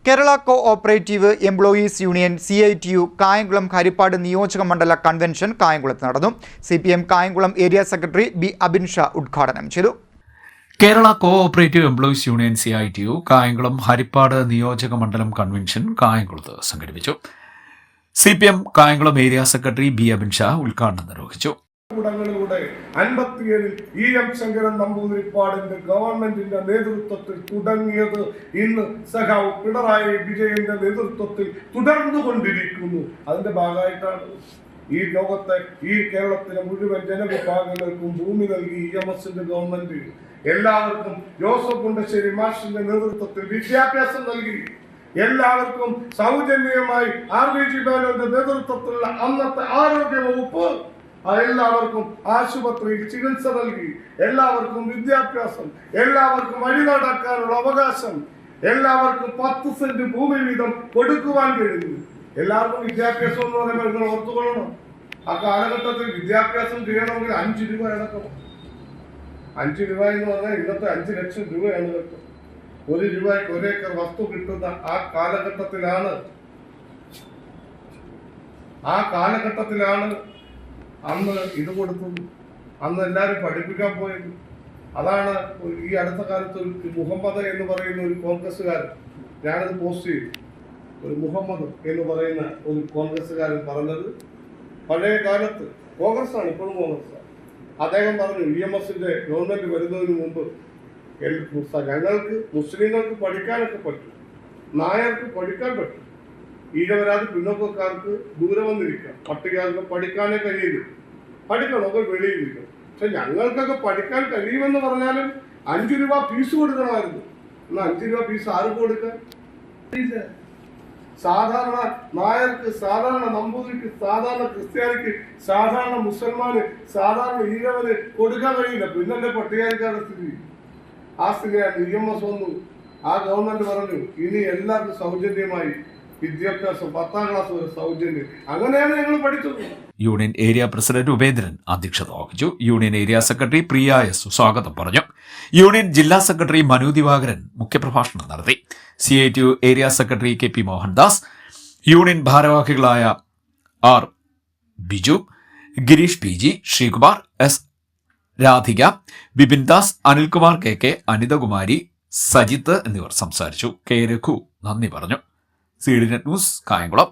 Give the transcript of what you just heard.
Kerala cooperative employees union CITU Kayamkulam Harippad നിയോജക മണ്ഡല convention കായംകുളത്ത് നടന്നു. CPM Kayamkulam area secretary B. Abin Shah ഉദ്ഘാടനം ചെയ്തു. Kerala cooperative employees union CITU Kayamkulam Harippad നിയോജക മണ്ഡലം കൺവെൻഷൻ കായംകുളത്ത് സംഘടിപ്പിച്ചു. CPM Kayamkulam area secretary B. Abin Shah ഉദ്ഘാടനം നിർവഹിച്ചു. ൂടെ 57-ൽ EM ശങ്കരൻ നമ്പൂതിരിപ്പാടിന്റെ ഗവൺമെന്റിന്റെ നേതൃത്വത്തിൽ തുടങ്ങിയത് ഇന്ന് സഖാവ് പിണറായി വിജയന്റെ നേതൃത്വത്തിൽ തുടർന്നുകൊണ്ടിരിക്കുന്നു. അതിന്റെ ഭാഗമായിട്ടാണ് ഈ ലോകത്തെ ഈ കേരളത്തിലെ മുഴുവൻ ജനവിഭാഗങ്ങൾക്കും ഭൂമി നൽകി EMSന്റെ ഗവൺമെന്റ്. എല്ലാവർക്കും ജോസഫ് മുണ്ടശ്ശേരി മാഷിന്റെ നേതൃത്വത്തിൽ വിദ്യാഭ്യാസം നൽകി. എല്ലാവർക്കും സൗജന്യമായി RBG മേനോന്റെ നേതൃത്വത്തിലുള്ള അന്നത്തെ ആരോഗ്യ വകുപ്പ് എല്ലാവർക്കും ആശുപത്രിയിൽ ചികിത്സ നൽകി. എല്ലാവർക്കും വിദ്യാഭ്യാസം, എല്ലാവർക്കും വഴി നടക്കാനുള്ള അവകാശം, എല്ലാവർക്കും 10 സെന്റ് ഭൂമി വീതം കൊടുക്കുവാൻ കഴിഞ്ഞു. എല്ലാവർക്കും വിദ്യാഭ്യാസം എന്ന് പറയുമ്പോൾ നിങ്ങൾ ഓർത്തുകൊള്ളണം, ആ കാലഘട്ടത്തിൽ വിദ്യാഭ്യാസം ചെയ്യണമെങ്കിൽ 5 രൂപ അടക്കണം. 5 രൂപ എന്ന് പറഞ്ഞാൽ ഇന്നത്തെ 5 ലക്ഷം രൂപയാണ് കേട്ടോ. 1 രൂപയ്ക്ക് 1 ഏക്കർ വസ്തു കിട്ടുന്ന ആ കാലഘട്ടത്തിലാണ് അന്ന് ഇത് കൊടുത്തത്. അന്ന് എല്ലാവരും പഠിപ്പിക്കാൻ പോയത്. അതാണ് ഈ അടുത്ത കാലത്ത് ഒരു മുഹമ്മദ് എന്ന് പറയുന്ന ഒരു കോൺഗ്രസ്സുകാരൻ, ഞാനത് പോസ്റ്റ് ചെയ്തു, ഒരു മുഹമ്മദ് എന്ന് പറയുന്ന ഒരു കോൺഗ്രസ്സുകാരൻ പറഞ്ഞത്, പഴയ കാലത്ത് കോൺഗ്രസ്സാണ്, ഇപ്പോഴും കോൺഗ്രസ്സാണ്, അദ്ദേഹം പറഞ്ഞു EMSന്റെ ഗവൺമെന്റ് വരുന്നതിന് മുമ്പ് ഞങ്ങൾക്ക് മുസ്ലിങ്ങൾക്ക് പഠിക്കാനൊക്കെ പറ്റും, നായർക്ക് പഠിക്കാൻ പറ്റും, ഈഴവരാതി പിന്നോക്കക്കാർക്ക് ദൂരെ വന്നിരിക്കാം, പട്ടികർക്ക് പഠിക്കാനേ കഴിയില്ല, പഠിക്കണമൊക്കെ വെളിയിലിരിക്കും. പക്ഷെ ഞങ്ങൾക്കൊക്കെ പഠിക്കാൻ കഴിയുമെന്ന് പറഞ്ഞാലും 5 രൂപ ഫീസ് കൊടുക്കണമായിരുന്നു. എന്നാൽ 5 രൂപ ഫീസ് ആർക്ക് കൊടുക്കാൻ? സാധാരണ നായർക്ക്, സാധാരണ നമ്പൂതിരിക്ക്, സാധാരണ ക്രിസ്ത്യാനിക്ക്, സാധാരണ മുസൽമാന്, സാധാരണ ഈഴവന് കൊടുക്കാൻ കഴിയില്ല. പിന്നെ പട്ടികജാതിക്കാരുടെ സ്ഥിതി ആ സ്ഥിതിയാണ്. EMS വന്നു, ആ ഗവൺമെന്റ് പറഞ്ഞു ഇനി എല്ലാവർക്കും സൗജന്യമായി വിദ്യാഭ്യാസം, 10ാം ക്ലാസ് വരെ സൗജന്യം. അങ്ങനെയാണ് ഞങ്ങൾ പഠിച്ചത്. യൂണിയൻ ഏരിയ പ്രസിഡന്റ് ഉപേന്ദ്രൻ അധ്യക്ഷത വഹിച്ചു. യൂണിയൻ ഏരിയ സെക്രട്ടറി പ്രിയ S. സ്വാഗതം പറഞ്ഞു. യൂണിയൻ ജില്ലാ സെക്രട്ടറി മനു ദിവാകരൻ മുഖ്യപ്രഭാഷണം നടത്തി. CITU area secretary KP Mohandas, union ഭാരവാഹികളായ R. Biju, Girish PG, Sreekumar S. Radhika, Bipin Das, Anilkumar KK, Anithakumari, Sajith എന്നിവർ സംസാരിച്ചു. K. രഘു നന്ദി പറഞ്ഞു. CDNet news Kayamkulam.